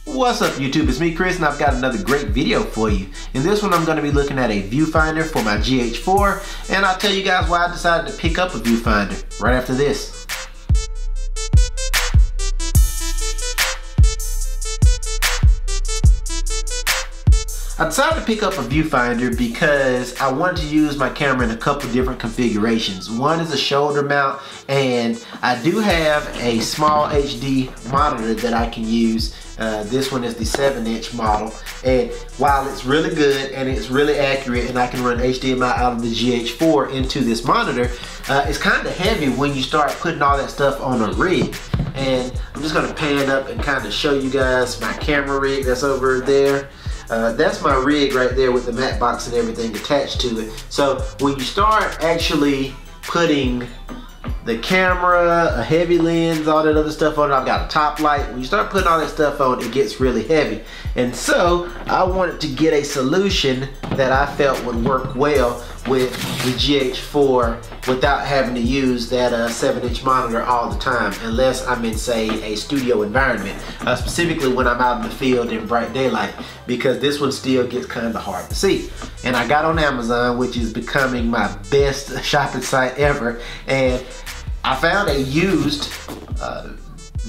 What's up YouTube, it's me Chris and I've got another great video for you. In this one I'm going to be looking at a viewfinder for my GH4 and I'll tell you guys why I decided to pick up a viewfinder right after this. I decided to pick up a viewfinder because I wanted to use my camera in a couple different configurations. One is a shoulder mount, and I do have a small HD monitor that I can use. This one is the 7-inch model, and while it's really good and it's really accurate and I can run HDMI out of the GH4 into this monitor, it's kind of heavy when you start putting all that stuff on a rig. And I'm just going to pan up and kind of show you guys my camera rig that's over there. That's my rig right there with the mat box and everything attached to it. So when you start actually putting the camera, a heavy lens, all that other stuff on it, I've got a top light. When you start putting all that stuff on, it gets really heavy. And so I wanted to get a solution that I felt would work well with the GH4 without having to use that 7-inch monitor all the time, unless I'm in, say, a studio environment, specifically when I'm out in the field in bright daylight, because this one still gets kind of hard to see. And I got on Amazon, which is becoming my best shopping site ever, and I found a used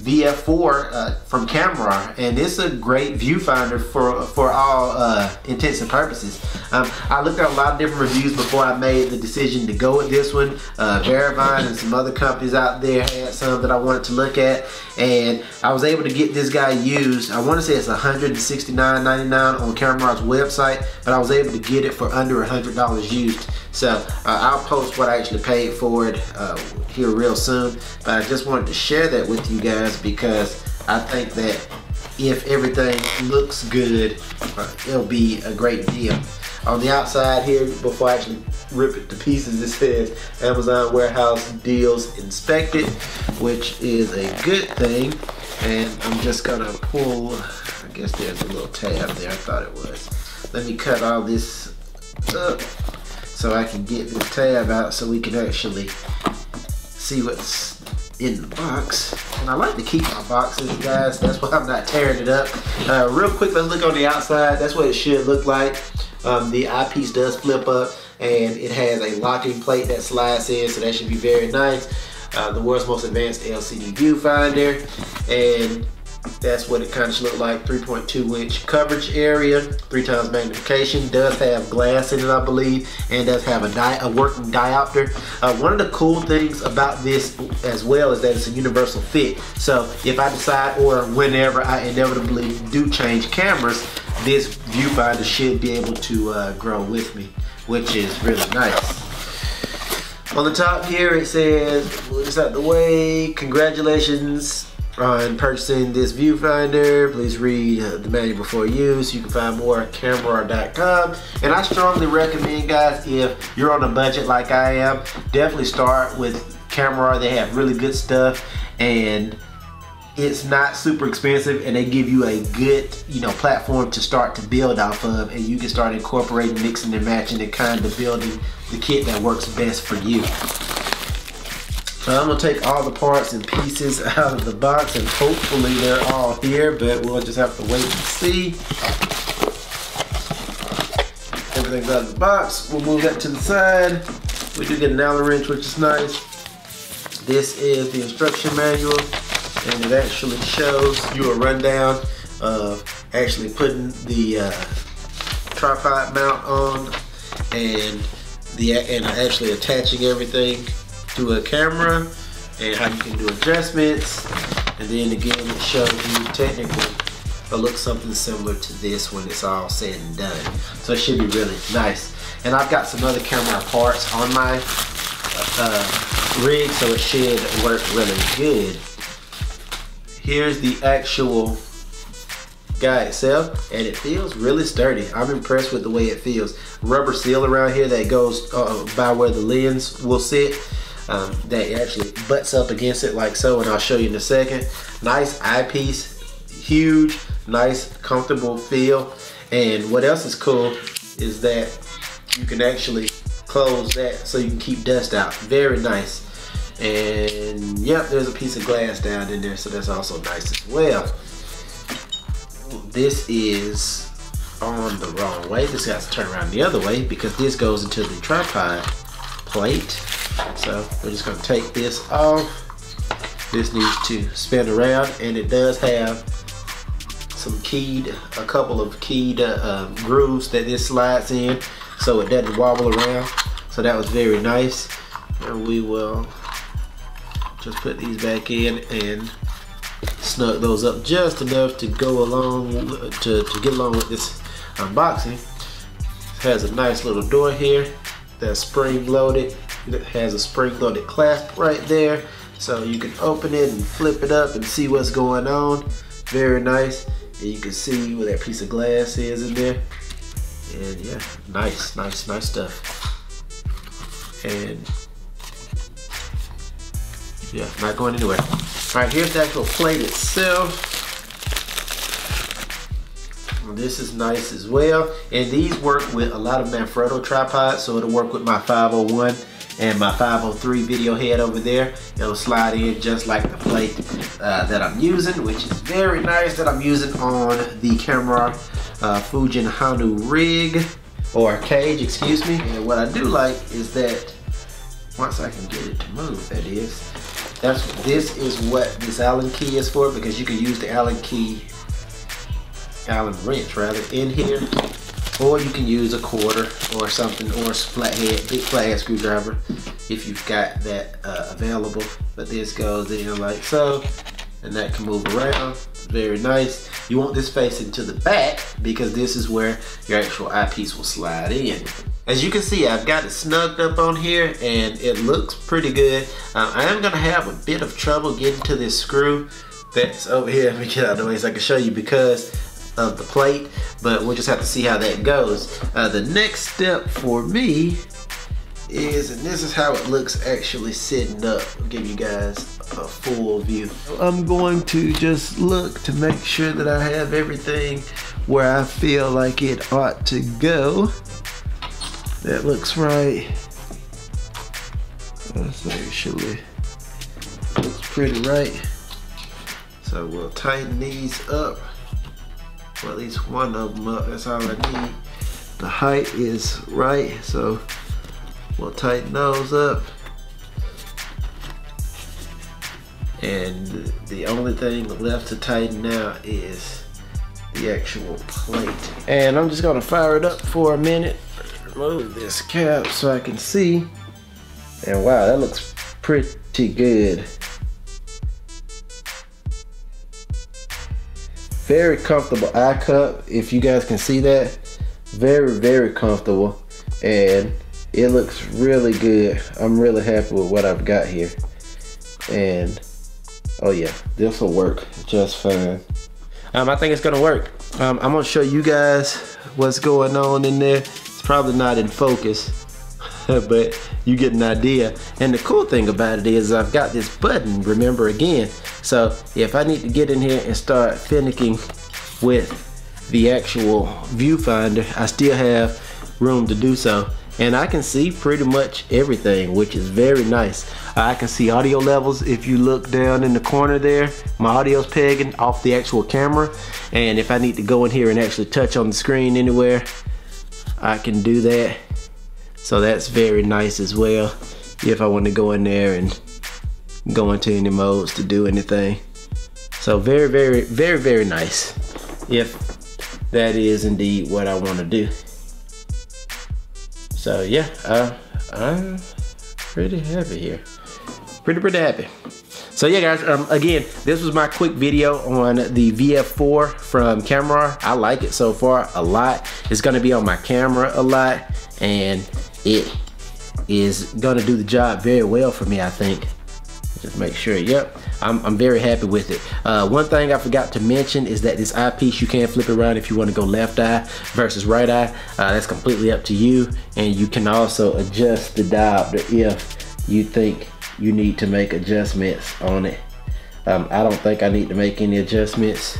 VF4 from Kamerar, and it's a great viewfinder for all intents and purposes. I looked at a lot of different reviews before I made the decision to go with this one. Veravine and some other companies out there had some that I wanted to look at, and I was able to get this guy used. I want to say it's $169.99 on Kamerar's website, but I was able to get it for under $100 used. So I'll post what I actually paid for it here real soon, but I just wanted to share that with you guys because I think that if everything looks good, it'll be a great deal. On the outside here, before I actually rip it to pieces, it says Amazon Warehouse Deals Inspected, which is a good thing. And I'm just gonna pull, I guess there's a little tab there, I thought it was. Let me cut all this up so I can get this tab out so we can actually see what's in the box. And I like to keep my boxes, guys, that's why I'm not tearing it up. Real quick, let's look on the outside. That's what it should look like. The eyepiece does flip up and it has a locking plate that slides in, so that should be very nice. The world's most advanced LCD viewfinder, and that's what it kind of should look like. 3.2-inch coverage area, 3x magnification, does have glass in it, I believe, and does have a working diopter. One of the cool things about this as well is that it's a universal fit. So if I decide, or whenever I inevitably do change cameras, this viewfinder should be able to grow with me, which is really nice. On the top here it says, move this out the way, congratulations on purchasing this viewfinder. Please read the manual before use. You can find more at Kamerar.com. And I strongly recommend, guys, if you're on a budget like I am, definitely start with Kamerar. They have really good stuff and it's not super expensive, and they give you a good, platform to start to build off of, and you can start incorporating, mixing and matching, and kind of building the kit that works best for you. So I'm gonna take all the parts and pieces out of the box, and hopefully they're all here, but we'll just have to wait and see. Everything's out of the box. We'll move that to the side. We do get an Allen wrench, which is nice. This is the instruction manual, and it actually shows you a rundown of actually putting the tripod mount on and actually attaching everything to a camera, and how you can do adjustments. And then again, it shows you technically it looks something similar to this when it's all said and done. So it should be really nice. And I've got some other camera parts on my rig, so it should work really good. Here's the actual guy itself, and it feels really sturdy. I'm impressed with the way it feels. Rubber seal around here that goes by where the lens will sit, that actually butts up against it like so, and I'll show you in a second. Nice eyepiece, huge, nice, comfortable feel. And what else is cool is that you can actually close that so you can keep dust out. Very nice. And yep, there's a piece of glass down in there, so that's also nice as well. this is on the wrong way. This has to turn around the other way because this goes into the tripod plate. So we're just gonna take this off. This needs to spin around, and it does have some a couple of keyed grooves that this slides in so it doesn't wobble around. So that was very nice. And we will just put these back in and snug those up just enough to go along to get along with this unboxing. It has a nice little door here that's spring loaded. It has a spring loaded clasp right there, so you can open it and flip it up and see what's going on. Very nice. And you can see where that piece of glass is in there. And yeah, nice stuff. And yeah, not going anywhere. All right, here's the actual plate itself. This is nice as well. And these work with a lot of Manfrotto tripods, so it'll work with my 501 and my 503 video head over there. It'll slide in just like the plate that I'm using, which is very nice, that I'm using on the Kamerar Fujin Hanu rig, or cage, excuse me. And what I do like is that once I can get it to move, this is what this Allen key is for, because you can use the Allen wrench rather in here, or you can use a quarter or something, or a big flathead screwdriver if you've got that available. But this goes in like so, and that can move around. Very nice. You want this facing to the back because this is where your actual eyepiece will slide in. As you can see, I've got it snugged up on here and it looks pretty good. I am gonna have a bit of trouble getting to this screw that's over here. Let me get out of the way so I can show you because of the plate, but we'll just have to see how that goes. The next step for me is, and this is how it looks actually sitting up. I'll give you guys a full view. I'm going to just look to make sure that I have everything where I feel like it ought to go. That looks right. That's actually looks pretty right. So we'll tighten these up. Well, at least one of them up. That's all I need. The height is right, so we'll tighten those up. And the only thing left to tighten now is the actual plate. And I'm just gonna fire it up for a minute. Remove this cap so I can see. And wow, that looks pretty good. Very comfortable eye cup, if you guys can see that. Very comfortable, and it looks really good. I'm really happy with what I've got here. And oh yeah, this will work just fine. I think it's gonna work. I'm gonna show you guys what's going on in there. It's probably not in focus, but you get an idea. And the cool thing about it is I've got this button, remember again. So if I need to get in here and start finicking with the actual viewfinder, I still have room to do so. And I can see pretty much everything, which is very nice. I can see audio levels. If you look down in the corner there, my audio's pegging off the actual camera. And if I need to go in here and actually touch on the screen anywhere, I can do that. So that's very nice as well, if I want to go in there and go into any modes to do anything. So very nice, if that is indeed what I want to do. So yeah, I'm pretty happy here. Pretty happy. So yeah guys, again, this was my quick video on the VF4 from Kamerar. I like it so far a lot. It's gonna be on my camera a lot, and it is gonna do the job very well for me, I think. Just make sure, yep, I'm very happy with it. One thing I forgot to mention is that this eyepiece, you can flip it around if you want to go left eye versus right eye. That's completely up to you. And you can also adjust the diopter if you think you need to make adjustments on it. I don't think I need to make any adjustments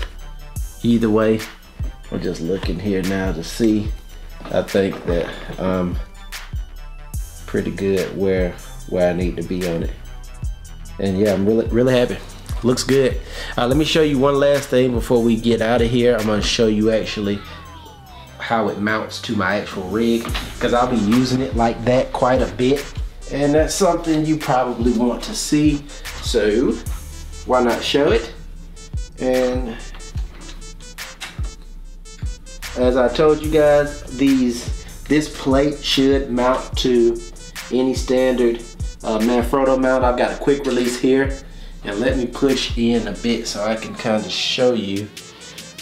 either way. I'm just looking here now to see. I think that I'm pretty good where I need to be on it. And yeah, I'm really happy. looks good. Let me show you one last thing before we get out of here. I'm gonna show you actually how it mounts to my actual rig, because I'll be using it like that quite a bit, and that's something you probably want to see, so why not show it? And as I told you guys, this plate should mount to any standard Manfrotto mount. I've got a quick release here, and let me push in a bit so I can kind of show you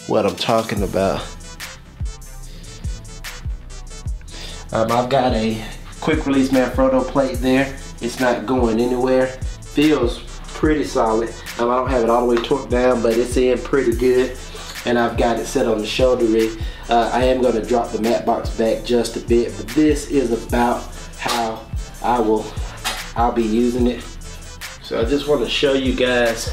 what I'm talking about. I've got a quick release Manfrotto plate there. It's not going anywhere. Feels pretty solid. I don't have it all the way torqued down, but it's in pretty good. And I've got it set on the shoulder rig. I am going to drop the mat box back just a bit, but this is about how I'll be using it. So I just want to show you guys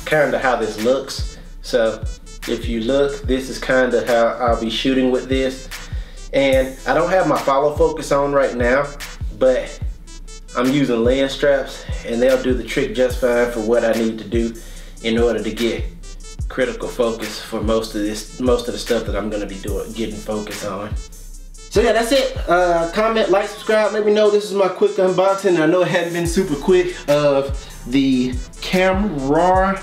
kind of how this looks. So if you look, this is kind of how I'll be shooting with this. And I don't have my follow focus on right now, but I'm using lens straps, and they'll do the trick just fine for what I need to do in order to get critical focus for most of the stuff that I'm going to be getting focus on. So yeah, that's it. Comment, like, subscribe, let me know. This is my quick unboxing. I know it hadn't been super quick of the Kamerar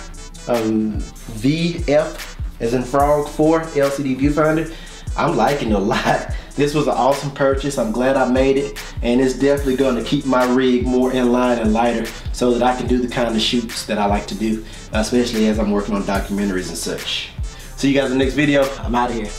VF, as in Frog 4 LCD viewfinder. I'm liking it a lot. This was an awesome purchase. I'm glad I made it, and it's definitely going to keep my rig more in line and lighter so that I can do the kind of shoots that I like to do, especially as I'm working on documentaries and such. See you guys in the next video. I'm out of here.